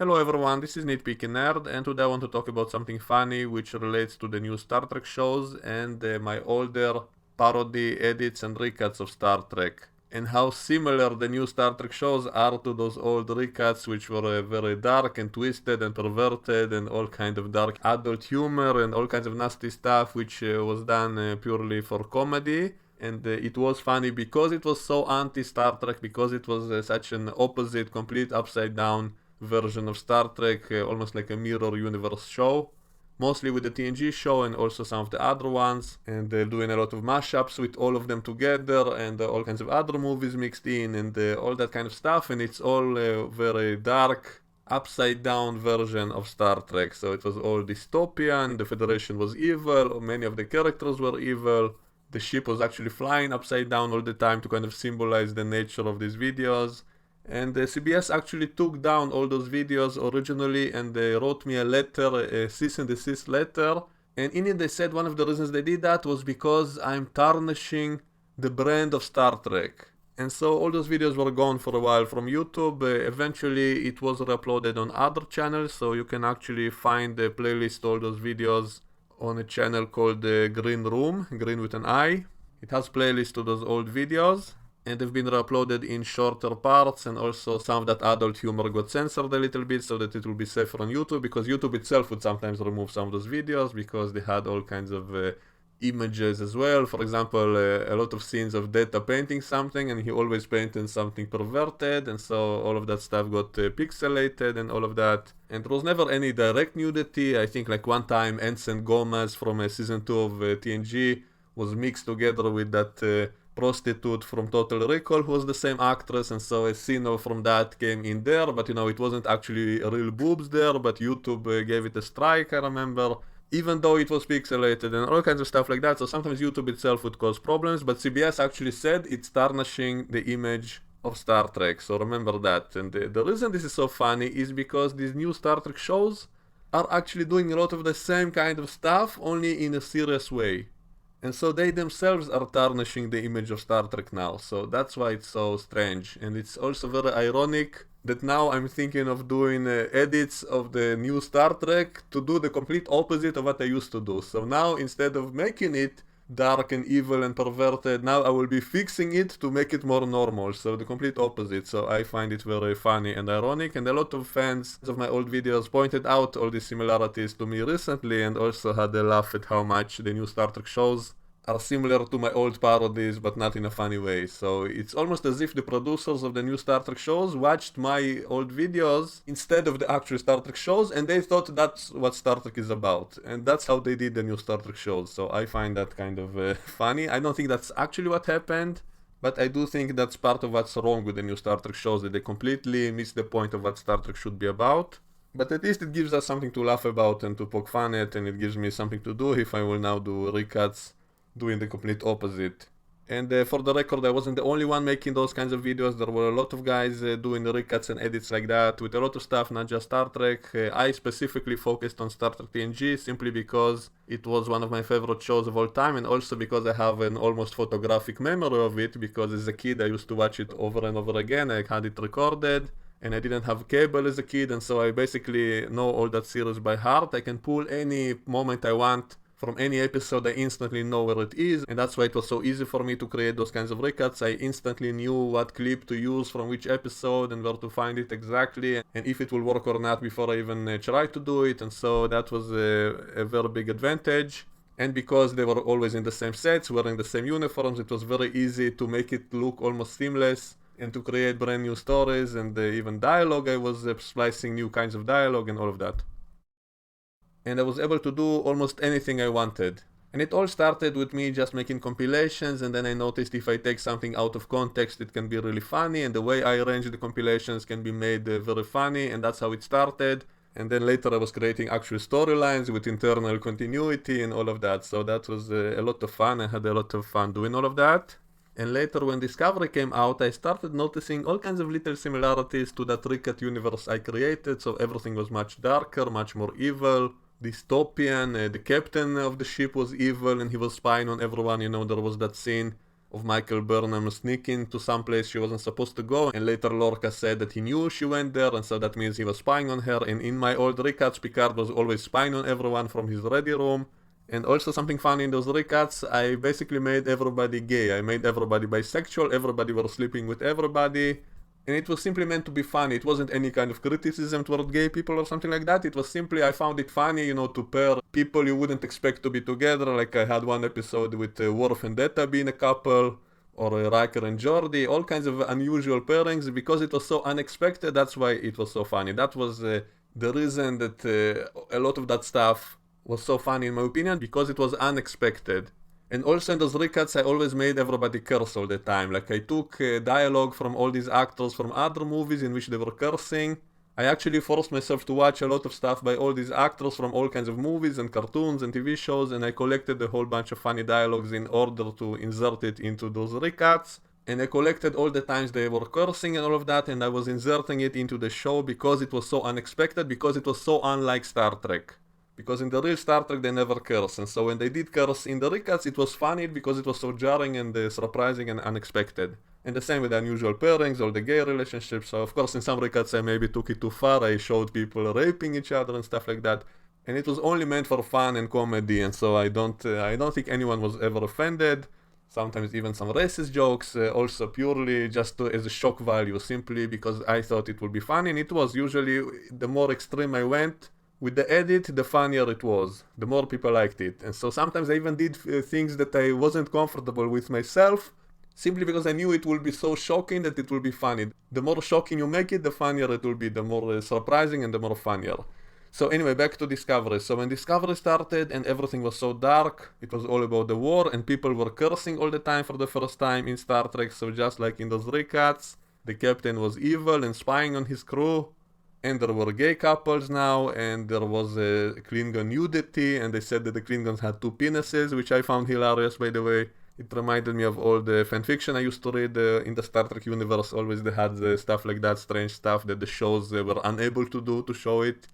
Hello everyone, this is Nitpicking Nerd, and today I want to talk about something funny which relates to the new Star Trek shows and my older parody edits and recuts of Star Trek, and how similar the new Star Trek shows are to those old recuts which were very dark and twisted and perverted and all kind of dark adult humor and all kinds of nasty stuff which was done purely for comedy. And it was funny because it was so anti-Star Trek, because it was such an opposite, complete upside down version of Star Trek, almost like a mirror universe show, mostly with the TNG show and also some of the other ones, and doing a lot of mashups with all of them together and all kinds of other movies mixed in and all that kind of stuff, and it's all very dark, upside down version of Star Trek. So it was all dystopian, the Federation was evil, many of the characters were evil, the ship was actually flying upside down all the time to kind of symbolize the nature of these videos. And CBS actually took down all those videos originally, and they wrote me a letter, a cease and desist letter. And in it they said one of the reasons they did that was because I'm tarnishing the brand of Star Trek. And so all those videos were gone for a while from YouTube. Eventually it was re-uploaded on other channels, so you can actually find the playlist, all those videos, on a channel called Green Room, green with an I. It has playlists to those old videos, and they've been re-uploaded in shorter parts, and also some of that adult humor got censored a little bit so that it will be safer on YouTube, because YouTube itself would sometimes remove some of those videos because they had all kinds of images as well. For example, a lot of scenes of Data painting something, and he always painted something perverted, and so all of that stuff got pixelated and all of that. And there was never any direct nudity. I think like one time Ensign Gomez from season 2 of TNG was mixed together with that prostitute from Total Recall who was the same actress, and so a scene from that came in there, but it wasn't actually real boobs there, but YouTube gave it a strike, I remember, even though it was pixelated and all kinds of stuff like that. So sometimes YouTube itself would cause problems, but CBS actually said it's tarnishing the image of Star Trek, so remember that. And the reason this is so funny is because these new Star Trek shows are actually doing a lot of the same kind of stuff, only in a serious way. And so they themselves are tarnishing the image of Star Trek now, so that's why it's so strange. And it's also very ironic that now I'm thinking of doing edits of the new Star Trek to do the complete opposite of what I used to do. So now, instead of making it dark and evil and perverted, now I will be fixing it to make it more normal, so the complete opposite. So I find it very funny and ironic, and a lot of fans of my old videos pointed out all these similarities to me recently, and also had a laugh at how much the new Star Trek shows are similar to my old parodies, but not in a funny way. So it's almost as if the producers of the new Star Trek shows watched my old videos instead of the actual Star Trek shows, and they thought that's what Star Trek is about, and that's how they did the new Star Trek shows. So I find that kind of funny. I don't think that's actually what happened, but I do think that's part of what's wrong with the new Star Trek shows, that they completely miss the point of what Star Trek should be about. But at least it gives us something to laugh about and to poke fun at, and it gives me something to do if I will now do recuts doing the complete opposite. And for the record, I wasn't the only one making those kinds of videos. There were a lot of guys doing recuts and edits like that with a lot of stuff, not just Star Trek. I specifically focused on Star Trek TNG simply because it was one of my favorite shows of all time, and also because I have an almost photographic memory of it, because as a kid I used to watch it over and over again. I had it recorded, and I didn't have cable as a kid, and so I basically know all that series by heart. I can pull any moment I want from any episode. I instantly know where it is, and that's why it was so easy for me to create those kinds of recuts. I instantly knew what clip to use from which episode and where to find it exactly, and if it will work or not before I even tried to do it, and so that was a very big advantage. And because they were always in the same sets, wearing the same uniforms, it was very easy to make it look almost seamless and to create brand new stories, and even dialogue. I was splicing new kinds of dialogue and all of that. And I was able to do almost anything I wanted. And it all started with me just making compilations, and then I noticed if I take something out of context it can be really funny, and the way I arrange the compilations can be made very funny, and that's how it started. And then later I was creating actual storylines with internal continuity and all of that, so that was a lot of fun. I had a lot of fun doing all of that. And later, when Discovery came out, I started noticing all kinds of little similarities to that recut universe I created. So everything was much darker, much more evil, dystopian. The captain of the ship was evil and he was spying on everyone. There was that scene of Michael Burnham sneaking to some place she wasn't supposed to go, and later Lorca said that he knew she went there, and so that means he was spying on her. And in my old recaps, Picard was always spying on everyone from his ready room. And also something funny in those recaps, I basically made everybody gay. I made everybody bisexual, everybody was sleeping with everybody. And it was simply meant to be funny. It wasn't any kind of criticism toward gay people or something like that. It was simply, I found it funny, to pair people you wouldn't expect to be together. Like I had one episode with Worf and Data being a couple, or Riker and Geordi, all kinds of unusual pairings. Because it was so unexpected, that's why it was so funny. That was the reason that a lot of that stuff was so funny in my opinion, because it was unexpected. And also in those recuts, I always made everybody curse all the time. Like I took dialogue from all these actors from other movies in which they were cursing. I actually forced myself to watch a lot of stuff by all these actors from all kinds of movies and cartoons and TV shows, and I collected a whole bunch of funny dialogues in order to insert it into those recuts. And I collected all the times they were cursing and all of that, and I was inserting it into the show because it was so unexpected, because it was so unlike Star Trek. Because in the real Star Trek they never curse, and so when they did curse in the recuts, it was funny because it was so jarring and surprising and unexpected. And the same with the unusual pairings, all the gay relationships. So of course in some recuts I maybe took it too far, I showed people raping each other and stuff like that. And it was only meant for fun and comedy, and so I don't think anyone was ever offended. Sometimes even some racist jokes, also purely just as a shock value, simply because I thought it would be funny, and it was. Usually the more extreme I went with the edit, the funnier it was, the more people liked it. And so sometimes I even did things that I wasn't comfortable with myself, simply because I knew it will be so shocking that it will be funny. The more shocking you make it, the funnier it will be, the more surprising and the more funnier. So anyway, back to Discovery. So when Discovery started and everything was so dark, it was all about the war, and people were cursing all the time for the first time in Star Trek. So just like in those recuts, the captain was evil and spying on his crew. And there were gay couples now, and there was a Klingon nudity, and they said that the Klingons had two penises, which I found hilarious, by the way. It reminded me of all the fanfiction I used to read in the Star Trek universe. Always they had stuff like that, strange stuff that the shows were unable to do to show it.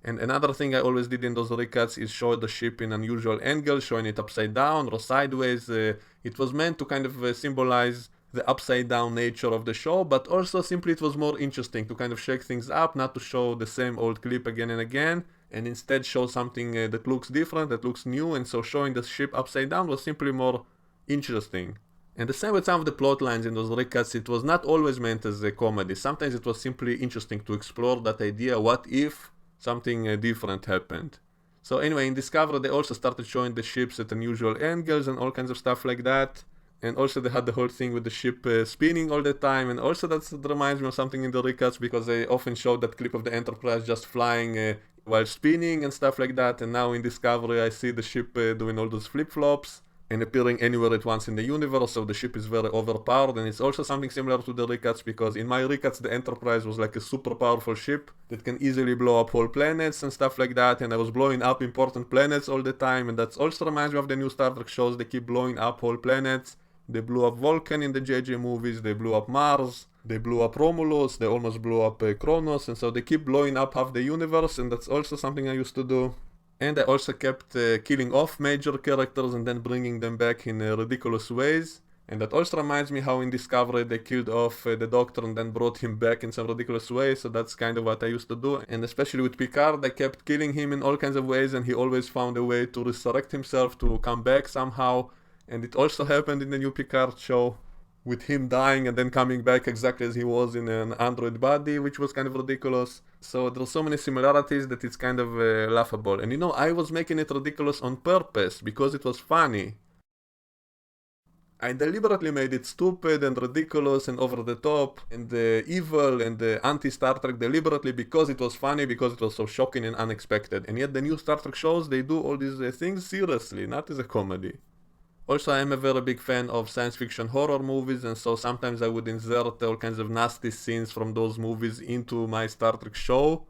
And another thing I always did in those recuts is show the ship in unusual angles, showing it upside down or sideways. It was meant to kind of symbolize the upside down nature of the show, but also simply it was more interesting to kind of shake things up, not to show the same old clip again and again, and instead show something that looks different, that looks new. And so showing the ship upside down was simply more interesting. And the same with some of the plot lines in those recuts, it was not always meant as a comedy. Sometimes it was simply interesting to explore that idea, what if something different happened. So anyway, in Discovery they also started showing the ships at unusual angles and all kinds of stuff like that. And also they had the whole thing with the ship spinning all the time, and also that reminds me of something in the recuts, because they often showed that clip of the Enterprise just flying while spinning and stuff like that. And now in Discovery I see the ship doing all those flip-flops and appearing anywhere at once in the universe, so the ship is very overpowered. And it's also something similar to the recuts, because in my recuts the Enterprise was like a super powerful ship that can easily blow up whole planets and stuff like that, and I was blowing up important planets all the time. And that also reminds me of the new Star Trek shows. They keep blowing up whole planets. They blew up Vulcan in the JJ movies, they blew up Mars, they blew up Romulus, they almost blew up Kronos, and so they keep blowing up half the universe, and that's also something I used to do. And I also kept killing off major characters and then bringing them back in ridiculous ways. And that also reminds me how in Discovery they killed off the Doctor and then brought him back in some ridiculous way, so that's kind of what I used to do. And especially with Picard, I kept killing him in all kinds of ways, and he always found a way to resurrect himself, to come back somehow. And it also happened in the new Picard show, with him dying and then coming back exactly as he was in an android body, which was kind of ridiculous. So there's so many similarities that it's kind of laughable. And I was making it ridiculous on purpose, because it was funny. I deliberately made it stupid and ridiculous and over the top and evil and anti-Star Trek deliberately, because it was funny, because it was so shocking and unexpected. And yet the new Star Trek shows, they do all these things seriously, not as a comedy. Also, I am a very big fan of science fiction horror movies, and so sometimes I would insert all kinds of nasty scenes from those movies into my Star Trek show,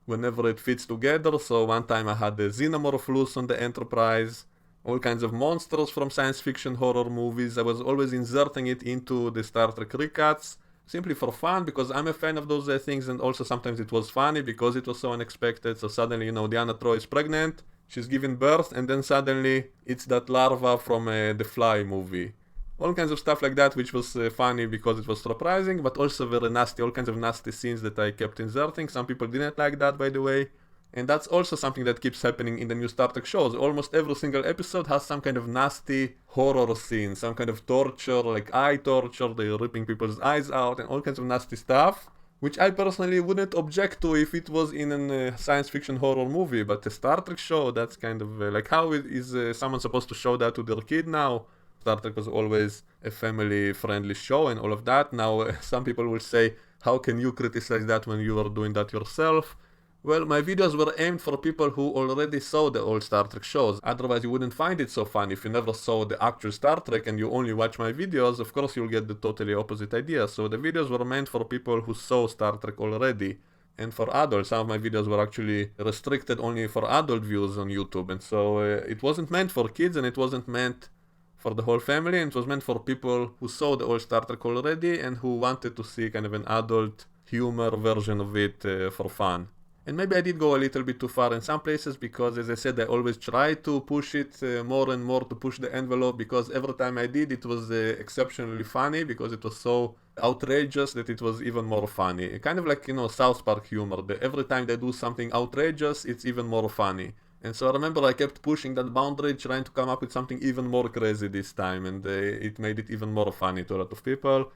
whenever it fits together. So one time I had the xenomorph loose on the Enterprise, all kinds of monsters from science fiction horror movies. I was always inserting it into the Star Trek recuts, simply for fun, because I'm a fan of those things, and also sometimes it was funny because it was so unexpected. So suddenly, Deanna Troi is pregnant, she's giving birth, and then suddenly it's that larva from the Fly movie. all kinds of stuff like that, which was funny because it was surprising, but also very nasty, all kinds of nasty scenes that I kept inserting. Some people didn't like that, by the way. And that's also something that keeps happening in the new Star Trek shows. Almost every single episode has some kind of nasty horror scene, some kind of torture, like eye torture, they're ripping people's eyes out, and all kinds of nasty stuff, which I personally wouldn't object to if it was in a science fiction horror movie. But a Star Trek show, that's kind of like, how is someone supposed to show that to their kid now? Star Trek was always a family-friendly show and all of that. Now, some people will say, how can you criticize that when you are doing that yourself? Well, my videos were aimed for people who already saw the old Star Trek shows. Otherwise, you wouldn't find it so fun. If you never saw the actual Star Trek and you only watch my videos, of course you'll get the totally opposite idea. So the videos were meant for people who saw Star Trek already. And for adults, some of my videos were actually restricted only for adult views on YouTube. And so it wasn't meant for kids, and it wasn't meant for the whole family. And it was meant for people who saw the old Star Trek already and who wanted to see kind of an adult humor version of it for fun. And maybe I did go a little bit too far in some places because, as I said, I always try to push it more and more, to push the envelope, because every time I did, it was exceptionally funny, because it was so outrageous that it was even more funny. Kind of like, South Park humor. Every time they do something outrageous, it's even more funny. And so I remember I kept pushing that boundary, trying to come up with something even more crazy this time, and it made it even more funny to a lot of people.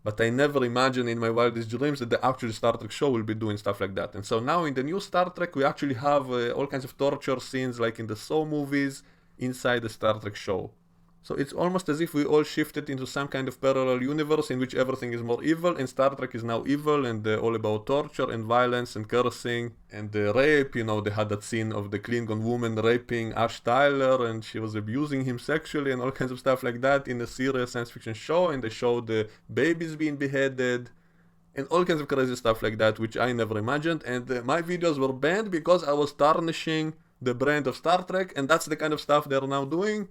But I never imagined in my wildest dreams that the actual Star Trek show will be doing stuff like that. And so now in the new Star Trek, we actually have all kinds of torture scenes like in the Saw movies inside the Star Trek show. So it's almost as if we all shifted into some kind of parallel universe in which everything is more evil, and Star Trek is now evil and all about torture and violence and cursing and rape. They had that scene of the Klingon woman raping Ash Tyler, and she was abusing him sexually and all kinds of stuff like that in a serious science fiction show, and they showed the babies being beheaded and all kinds of crazy stuff like that, which I never imagined. And my videos were banned because I was tarnishing the brand of Star Trek, and that's the kind of stuff they're now doing.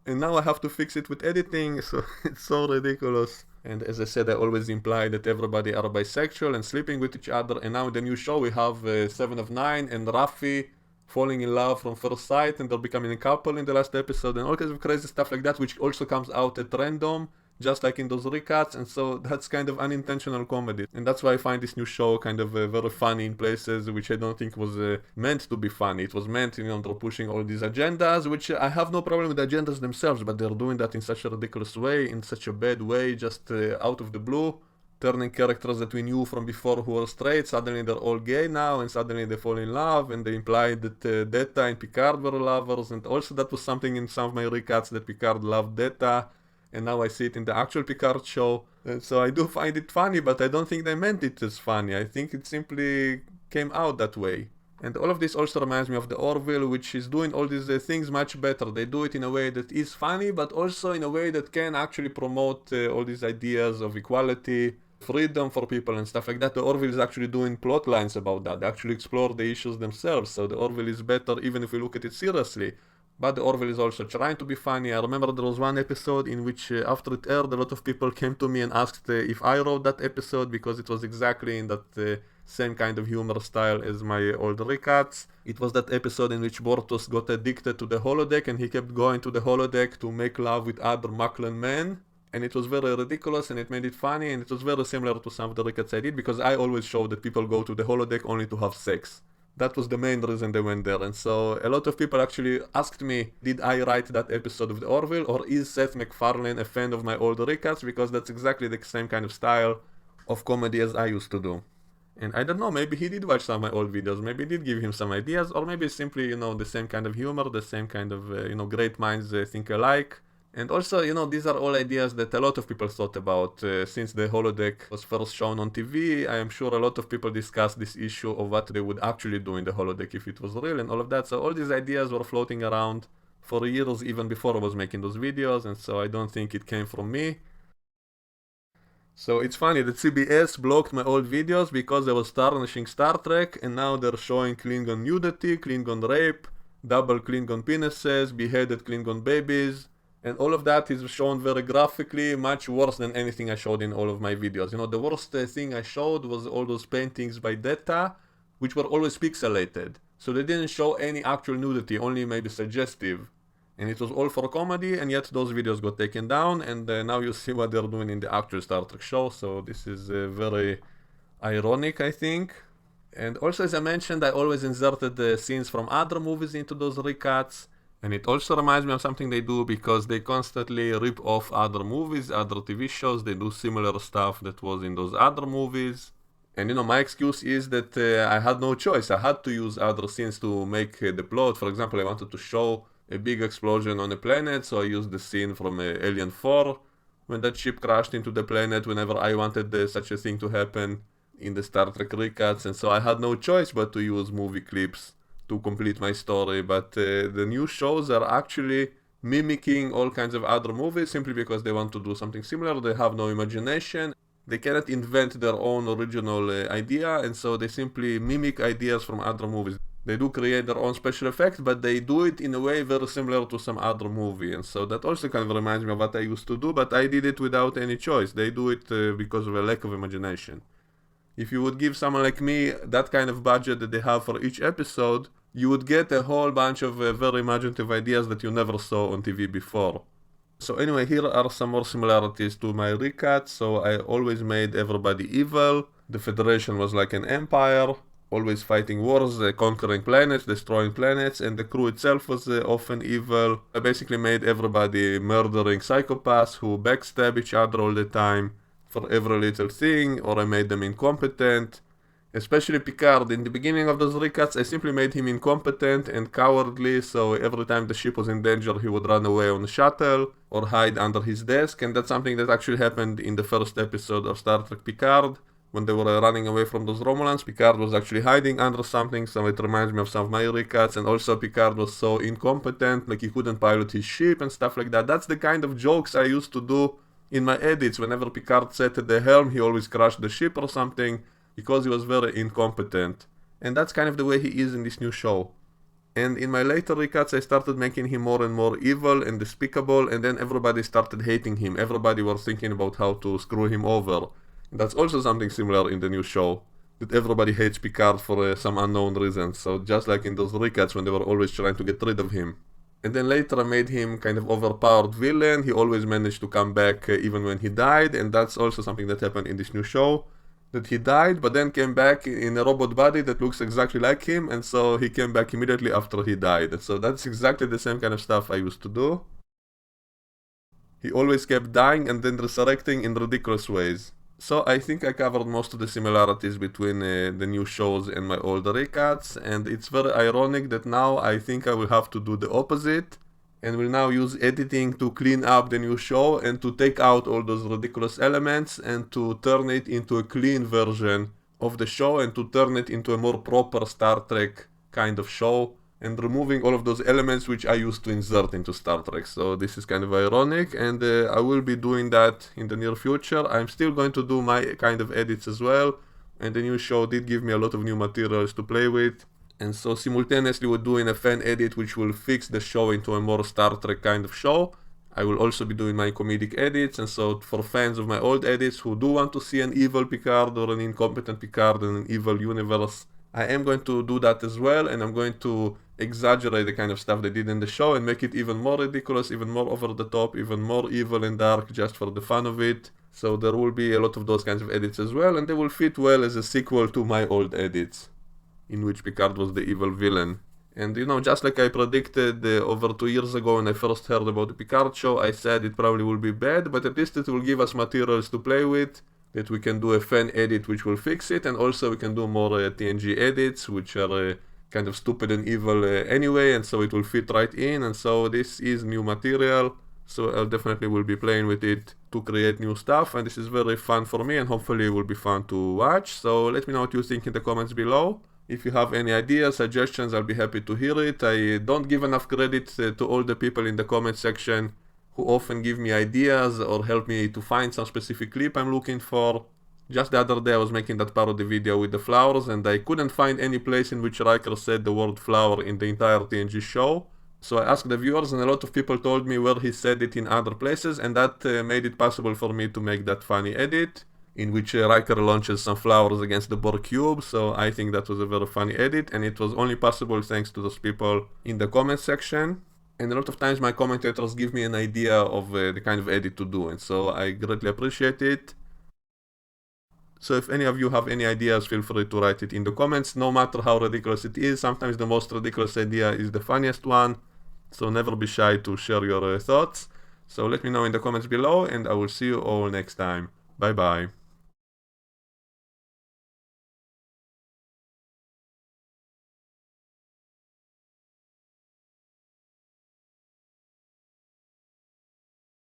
And now I have to fix it with editing, so it's so ridiculous. And as I said, I always imply that everybody are bisexual and sleeping with each other. And now in the new show we have 7 of 9 and Raffi falling in love from first sight, and they're becoming a couple in the last episode, and all kinds of crazy stuff like that, which also comes out at random, just like in those recuts. And so that's kind of unintentional comedy, and that's why I find this new show kind of very funny in places which I don't think was meant to be funny. It was meant, they're pushing all these agendas, which I have no problem with the agendas themselves, but they're doing that in such a ridiculous way, in such a bad way, just out of the blue, turning characters that we knew from before who were straight, suddenly they're all gay now, and suddenly they fall in love, and they implied that Data and Picard were lovers, and also that was something in some of my recuts, that Picard loved Data, and now I see it in the actual Picard show. And so I do find it funny, but I don't think they meant it as funny. I think it simply came out that way. And all of this also reminds me of the Orville, which is doing all these things much better. They do it in a way that is funny, but also in a way that can actually promote all these ideas of equality, freedom for people and stuff like that. The Orville is actually doing plot lines about that. They actually explore the issues themselves. So the Orville is better even if we look at it seriously. But the Orville is also trying to be funny. I remember there was one episode in which after it aired, a lot of people came to me and asked if I wrote that episode, because it was exactly in that same kind of humor style as my old recuts. It was that episode in which Bortos got addicted to the holodeck, and he kept going to the holodeck to make love with other Maklan men. And it was very ridiculous, and it made it funny, and it was very similar to some of the recuts I did, because I always show that people go to the holodeck only to have sex. That was the main reason they went there. And so a lot of people actually asked me, did I write that episode of the Orville, or is Seth MacFarlane a fan of my old recuts? Because that's exactly the same kind of style of comedy as I used to do. And I don't know, maybe he did watch some of my old videos, maybe it did give him some ideas, or maybe simply, the same kind of humor, the same kind of, great minds think alike. And also, these are all ideas that a lot of people thought about since the holodeck was first shown on TV. I am sure a lot of people discussed this issue of what they would actually do in the holodeck if it was real and all of that. So all these ideas were floating around for years, even before I was making those videos, and so I don't think it came from me. So it's funny that CBS blocked my old videos because I was tarnishing Star Trek, and now they're showing Klingon nudity, Klingon rape, double Klingon penises, beheaded Klingon babies. And all of that is shown very graphically, much worse than anything I showed in all of my videos. The worst thing I showed was all those paintings by Data, which were always pixelated. So they didn't show any actual nudity, only maybe suggestive. And it was all for comedy, and yet those videos got taken down, and now you see what they're doing in the actual Star Trek show, so this is very ironic, I think. And also, as I mentioned, I always inserted the scenes from other movies into those recuts. And it also reminds me of something they do because they constantly rip off other movies, other TV shows. They do similar stuff that was in those other movies. And my excuse is that I had no choice. I had to use other scenes to make the plot. For example, I wanted to show a big explosion on a planet, so I used the scene from Alien 4 when that ship crashed into the planet whenever I wanted such a thing to happen in the Star Trek recuts, and so I had no choice but to use movie clips to complete my story. But the new shows are actually mimicking all kinds of other movies simply because they want to do something similar. They have no imagination. They cannot invent their own original idea, and so they simply mimic ideas from other movies. They do create their own special effects, but they do it in a way very similar to some other movie. And so that also kind of reminds me of what I used to do, but I did it without any choice. They do it because of a lack of imagination. If you would give someone like me that kind of budget that they have for each episode, you would get a whole bunch of very imaginative ideas that you never saw on TV before. So anyway, here are some more similarities to my recut. So I always made everybody evil. The Federation was like an empire, always fighting wars, conquering planets, destroying planets, and the crew itself was often evil. I basically made everybody murdering psychopaths who backstab each other all the time for every little thing, or I made them incompetent. Especially Picard, in the beginning of those recuts, I simply made him incompetent and cowardly, so every time the ship was in danger, he would run away on the shuttle or hide under his desk, and that's something that actually happened in the first episode of Star Trek Picard. When they were running away from those Romulans, Picard was actually hiding under something, so it reminds me of some of my recuts, and also Picard was so incompetent, like he couldn't pilot his ship and stuff like that. That's the kind of jokes I used to do in my edits. Whenever Picard sat at the helm, he always crashed the ship or something, because he was very incompetent. And that's kind of the way he is in this new show. And in my later recuts, I started making him more and more evil and despicable, and then everybody started hating him. Everybody was thinking about how to screw him over. And that's also something similar in the new show, that everybody hates Picard for some unknown reason. So just like in those recuts when they were always trying to get rid of him. And then later I made him kind of overpowered villain. He always managed to come back even when he died, and that's also something that happened in this new show. That he died, but then came back in a robot body that looks exactly like him, and so he came back immediately after he died. And so that's exactly the same kind of stuff I used to do. He always kept dying and then resurrecting in ridiculous ways. So I think I covered most of the similarities between the new shows and my older recuts, and it's very ironic that now I think I will have to do the opposite, and will now use editing to clean up the new show and to take out all those ridiculous elements and to turn it into a clean version of the show and to turn it into a more proper Star Trek kind of show, and removing all of those elements which I used to insert into Star Trek. So this is kind of ironic, and I will be doing that in the near future. I'm still going to do my kind of edits as well, and the new show did give me a lot of new materials to play with. And so simultaneously we're doing a fan edit which will fix the show into a more Star Trek kind of show. I will also be doing my comedic edits, and so for fans of my old edits who do want to see an evil Picard or an incompetent Picard in an evil universe, I am going to do that as well, and I'm going to exaggerate the kind of stuff they did in the show and make it even more ridiculous, even more over the top, even more evil and dark just for the fun of it. So there will be a lot of those kinds of edits as well, and they will fit well as a sequel to my old edits, in which Picard was the evil villain. And just like I predicted over 2 years ago when I first heard about the Picard show, I said it probably will be bad, but at least it will give us materials to play with, that we can do a fan edit which will fix it, and also we can do more TNG edits, which are kind of stupid and evil anyway, and so it will fit right in, and so this is new material, so I definitely will be playing with it to create new stuff, and this is very fun for me, and hopefully it will be fun to watch. So let me know what you think in the comments below. If you have any ideas, suggestions, I'll be happy to hear it. I don't give enough credit to all the people in the comment section who often give me ideas or help me to find some specific clip I'm looking for. Just the other day I was making that parody video with the flowers, and I couldn't find any place in which Riker said the word flower in the entire TNG show. So I asked the viewers, and a lot of people told me where he said it in other places, and that made it possible for me to make that funny edit in which Riker launches some flowers against the Borg cube. So I think that was a very funny edit, and it was only possible thanks to those people in the comment section. And a lot of times my commentators give me an idea of the kind of edit to do, and so I greatly appreciate it. So if any of you have any ideas, feel free to write it in the comments, no matter how ridiculous it is. Sometimes the most ridiculous idea is the funniest one, so never be shy to share your thoughts. So let me know in the comments below, and I will see you all next time. Bye bye.